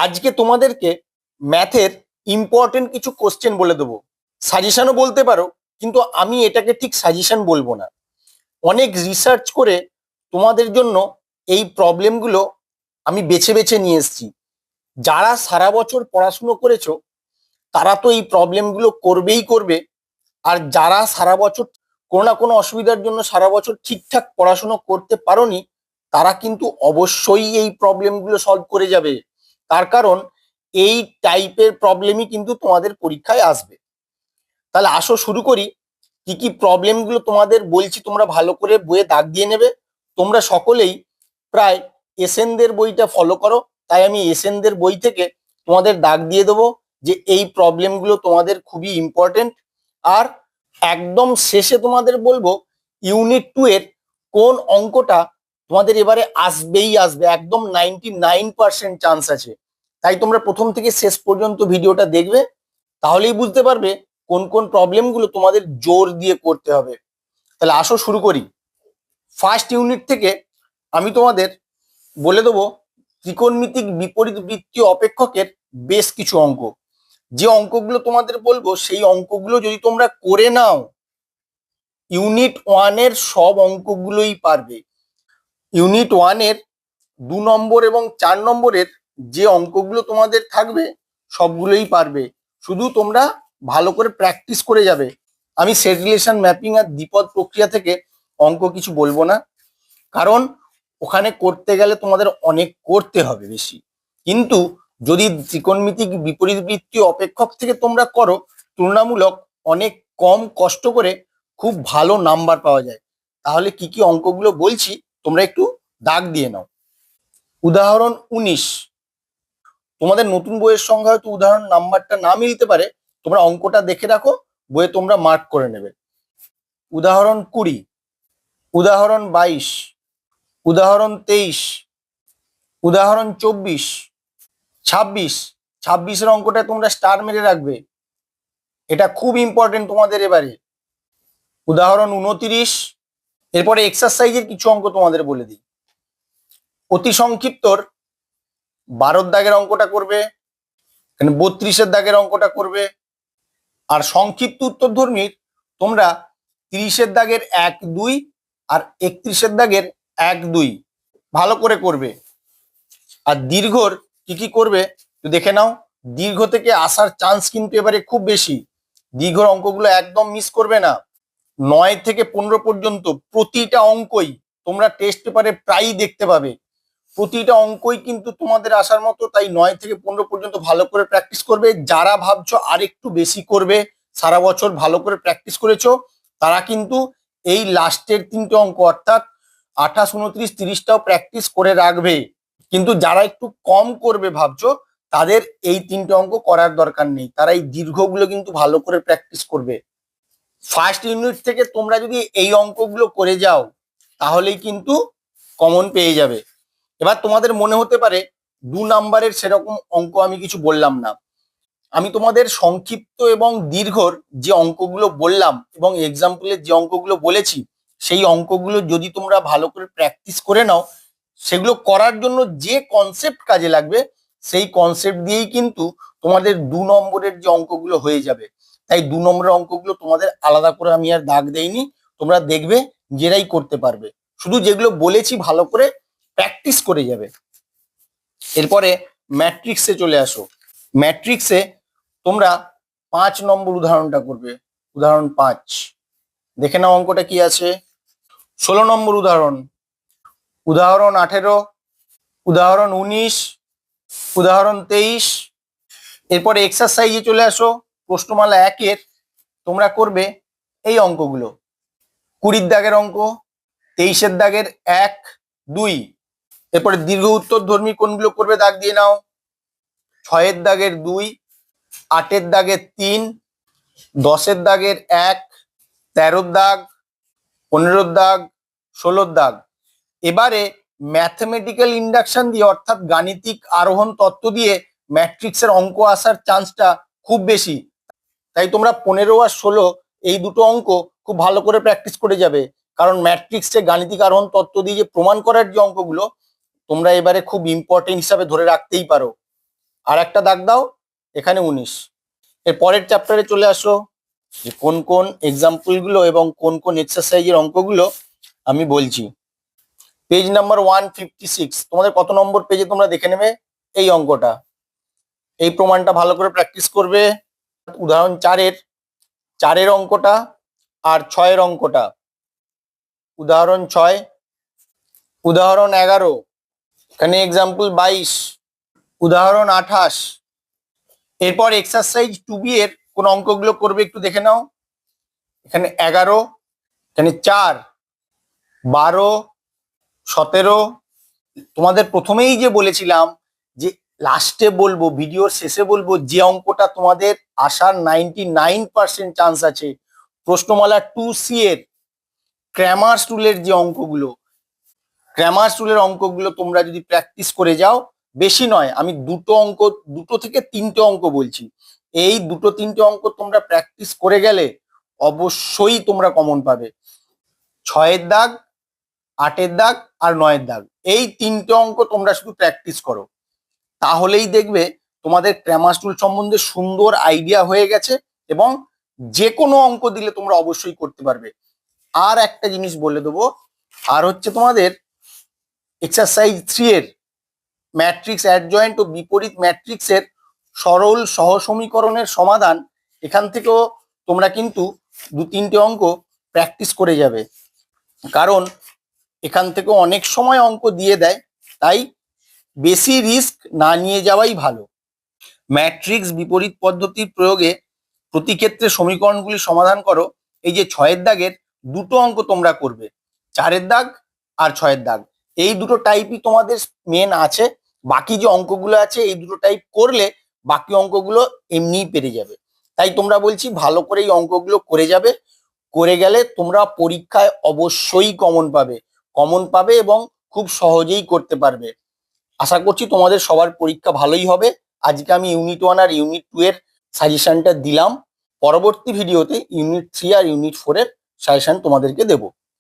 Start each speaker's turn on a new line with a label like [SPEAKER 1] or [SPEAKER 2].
[SPEAKER 1] আজকে তোমাদেরকে ম্যাথের ইম্পর্টেন্ট কিছু কোশ্চেন বলে দেবো। সাজেশনও বলতে পারো, কিন্তু আমি এটাকে ঠিক সাজেশন বলবো না। অনেক রিসার্চ করে তোমাদের জন্য এই প্রবলেমগুলো আমি বেছে বেছে নিয়ে এসেছি। যারা সারা বছর পড়াশুনো করেছো তারা তো এই প্রবলেমগুলো করবেই করবে, আর যারা সারা বছর কোনো না কোনো অসুবিধার জন্য সারা বছর ঠিকঠাক পড়াশুনো করতে পারোনি তারা কিন্তু অবশ্যই এই প্রবলেমগুলো সলভ করে যাবে। তার কারণ এই টাইপের প্রবলেমই কিন্তু তোমাদের পরীক্ষায় আসবে। তাহলে আসো শুরু করি। কি কি প্রবলেমগুলো তোমাদের বলছি, তোমরা ভালো করে বইয়ে দাগ দিয়ে নেবে। তোমরা সকলেই প্রায় এসএনদের বইটা ফলো করো, তাই আমি এসএনদের বই থেকে তোমাদের দাগ দিয়ে দেবো যে এই প্রবলেমগুলো তোমাদের খুবই ইম্পর্টেন্ট। আর একদম শেষে তোমাদের বলবো ইউনিট 2 এর কোন অঙ্কটা তোমাদের এবারে আসবেই আসবে, একদম 99% চান্স আছে। তাই তোমরা প্রথম থেকে শেষ পর্যন্ত ভিডিওটা দেখবে, তাহলেই বুঝতে পারবে কোন কোন প্রবলেমগুলো তোমাদের জোর দিয়ে করতে হবে। তাহলে আসো শুরু করি। ফার্স্ট ইউনিট থেকে আমি তোমাদের বলে দেবো ত্রিকোণমিতিক বিপরীত বৃত্তীয় অপেক্ষকের বেশ কিছু অঙ্ক। যে অঙ্কগুলো তোমাদের বলবো সেই অঙ্কগুলো যদি তোমরা করে নাও ইউনিট 1 এর সব অঙ্কগুলোই পারবে। ইউনিট 1 এর 2 নম্বর এবং 4 নম্বরের যে অঙ্কগুলো তোমাদের থাকবে সবগুলোই পারবে, শুধু তোমরা ভালো করে প্র্যাকটিস করে যাবে। আমি সেট রিলেশন ম্যাপিং আর দ্বিপদ প্রক্রিয়া থেকে অঙ্ক কিছু বলবো না, কারণ ওখানে করতে গেলে তোমাদের অনেক করতে হবে বেশি। কিন্তু যদি ত্রিকোণমিতিক বিপরীত বৃত্তীয় অপেক্ষক থেকে তোমরা করো তুলনামূলক অনেক কম কষ্ট করে খুব ভালো নাম্বার পাওয়া যায়। তাহলে কি কি অঙ্কগুলো বলছি তোমরা একটু দাগ দিয়ে নাও। উদাহরণ 19, তোমাদের নতুন বইয়ের সঙ্গে হয়তো উদাহরণ নাম্বারটা না মিলতে পারে, তোমরা অঙ্কটা দেখে রাখো, বইয়ে তোমরা মার্ক করে নেবে। উদাহরণ 20, উদাহরণ 22, উদাহরণ 23, উদাহরণ 24, 26। 26-এর অঙ্কটা তোমরা স্টার মেরে রাখবে, এটা খুব ইম্পর্টেন্ট তোমাদের এবারে। উদাহরণ 29। এরপরে এক্সারসাইজের কিছু অঙ্ক তোমাদের বলে দিই। অতি সংক্ষিপ্তর 12 দাগের অঙ্কটা করবে, এখানে 32 দাগের অঙ্কটা করবে। আর সংক্ষিপ্ত উত্তরধর্মীর তোমরা 30 দাগের 1, 2 আর 31 দাগের 1, 2 ভালো করে করবে। আর দীর্ঘর কি কি করবে তো দেখে নাও। দীর্ঘ থেকে আসার চান্স কিন্তু এবারে খুব বেশি, দীর্ঘর অঙ্কগুলো একদম মিস করবে না। 9 থেকে 15 পর্যন্ত প্রতিটা অঙ্কই তোমরা টেস্ট পেপারে প্রায়ই দেখতে পাবে, প্রতিটা অঙ্কই কিন্তু তোমাদের আসার মতো। তাই 9 থেকে 15 পর্যন্ত ভালো করে প্র্যাকটিস করবে। যারা ভাবছো আরেকটু বেশি করবে, সারা বছর ভালো করে প্র্যাকটিস করেছো, তারা কিন্তু এই লাস্টের 3টে অঙ্ক অর্থাৎ 28, 29, 30টাও প্র্যাকটিস করে রাখবে। কিন্তু যারা একটু কম করবে ভাবছো তাদের এই 3টে অঙ্ক করার দরকার নেই, তারা এই দীর্ঘগুলো কিন্তু ভালো করে প্র্যাকটিস করবে। ফার্স্ট ইউনিট থেকে তোমরা যদি এই অঙ্কগুলো করে যাও তাহলেই কিন্তু কমন পেয়ে যাবে। এবার তোমাদের মনে হতে পারে 2 নাম্বারের সেরকম অঙ্ক আমি কিছু বললাম না। আমি তোমাদের সংক্ষিপ্ত এবং দীর্ঘর যে অঙ্কগুলো বললাম এবং এক্সাম্পলের যে অঙ্কগুলো বলেছি সেই অঙ্কগুলো যদি তোমরা ভালো করে প্র্যাকটিস করে নাও, সেগুলো করার জন্য যে কনসেপ্ট কাজে লাগবে সেই কনসেপ্ট দিয়েই কিন্তু তোমাদের 2 নম্বরের যে অঙ্কগুলো হয়ে যাবে। তাই 2 নম্বরের অঙ্কগুলো তোমাদের আলাদা করে আমি আর দাগ দেইনি, তোমরা দেখবে নিজেরাই করতে পারবে, শুধু যেগুলো বলেছি ভালো করে প্র্যাকটিস করে যাবে। এরপরে ম্যাট্রিক্সে চলে আসো। ম্যাট্রিক্সে তোমরা 5 নম্বর উদাহরণটা করবে। উদাহরণ 5 দেখে নাও অঙ্কটা কি আছে। 16 নম্বর উদাহরণ, উদাহরণ 18, উদাহরণ 19, উদাহরণ 23। এরপরে এক্সারসাইজে চলে আসো। প্রশ্নমালা 1-এর তোমরা করবে এই অঙ্কগুলো। 20 দাগের অঙ্ক, 23 দাগের 1, 2। এরপরে দীর্ঘ উত্তরধর্মী কোনগুলো করবে দাগ দিয়ে নাও। 6 দাগের 2, 8 দাগের 3, 10 দাগের 1, 13 দাগ, 15 দাগ, 16 দাগ। এবারে ম্যাথমেটিক্যাল ইন্ডাকশন দিয়ে অর্থাৎ গাণিতিক আরোহণ তত্ত্ব দিয়ে ম্যাট্রিক্সের অঙ্ক আসার চান্সটা খুব বেশি। তাই তোমরা 15 আর 16 এই দুটো অঙ্ক খুব ভালো করে প্র্যাকটিস করে যাবে, কারণ ম্যাট্রিক্সে গাণিতিক আরোহণ তত্ত্ব দিয়ে যে প্রমাণ করার যে অঙ্কগুলো তোমরা এবারে খুব ইম্পর্টেন্ট হিসাবে ধরে রাখতেই পারো। আর একটা দাগ দাও, এখানে 19। এর পরের চ্যাপ্টারে চলে আসো, যে কোন কোন এক্সাম্পল গুলো এবং কোন কোন এক্সারসাইজের অঙ্কগুলো আমি বলছি। পেজ নাম্বার 156, তোমাদের কত নম্বর পেজে তোমরা দেখে নেবে এই অঙ্কটা। এই প্রমাণটা ভালো করে প্র্যাকটিস করবে। উদাহরণ 4-এর অঙ্কটা আর 6-এর অঙ্কটা। উদাহরণ 6, উদাহরণ 11, এখানে এক্সাম্পল 22, উদাহরণ 28। এরপর এক্সারসাইজ 2B এর কোন অঙ্কগুলো করবে একটু দেখে নাও। এখানে 11, এখানে 4, 12, 17। তোমাদের প্রথমেই যে বলেছিলাম যে লাস্টে বলবো, ভিডিওর শেষে বলবো, যে অঙ্কটা তোমাদের আসার 99% চান্স আছে, প্রশ্নমালা 2C এর ক্র্যামার্স রুলের যে অঙ্কগুলো, ক্র্যামার্স রুলের অঙ্কগুলো তোমরা যদি প্র্যাকটিস করে যাও, বেশি নয়, আমি দুটো থেকে তিনটে অঙ্ক বলছি, এই দুটো তিনটে অঙ্ক তোমরা প্র্যাকটিস করে গেলে অবশ্যই তোমরা কমন পাবে। 6-এর দাগ, 8-এর দাগ আর 9-এর দাগ, এই তিনটে অঙ্ক তোমরা শুধু প্র্যাকটিস করো, তাহলেই দেখবে তোমাদের ক্র্যামার্স রুল সম্বন্ধে সুন্দর আইডিয়া হয়ে গেছে এবং যে কোনো অঙ্ক দিলে তোমরা অবশ্যই করতে পারবে। আর একটা জিনিস বলে দেবো, আর হচ্ছে তোমাদের এক্সারসাইজ 3 এর ম্যাট্রিক্স অ্যাডজয়েন্ট ও বিপরীত ম্যাট্রিক্সের সরল সহসমীকরণের সমাধান, এখান থেকেও তোমরা কিন্তু 2-3টে অঙ্ক প্র্যাকটিস করে যাবে, কারণ এখান থেকে অনেক সময় অঙ্ক দিয়ে দেয়, তাই বেশি রিস্ক না নিয়ে যাওয়াই ভালো। ম্যাট্রিক্স বিপরীত পদ্ধতির প্রয়োগে প্রতি ক্ষেত্রে সমীকরণগুলি সমাধান করো। এই যে 6-এর দাগের দুটো অঙ্ক তোমরা করবে, 4-এর দাগ আর 6-এর দাগ, এই দুটো টাইপই তোমাদের মেন আছে। বাকি যে অঙ্কগুলো আছে এই দুটো টাইপ করলে বাকি অঙ্কগুলো এমনিই পেরে যাবে। তাই তোমরা বলছি ভালো করে এই অঙ্কগুলো করে যাবে, করে গেলে তোমরা পরীক্ষায় অবশ্যই কমন পাবে এবং খুব সহজেই করতে পারবে। আশা করছি তোমাদের সবার পরীক্ষা ভালোই হবে। আজকে আমি ইউনিট 1 আর ইউনিট 2 এর সাজেশনটা দিলাম, পরবর্তী ভিডিওতে ইউনিট 3 আর ইউনিট 4 এর সাজেশন তোমাদেরকে দেবো।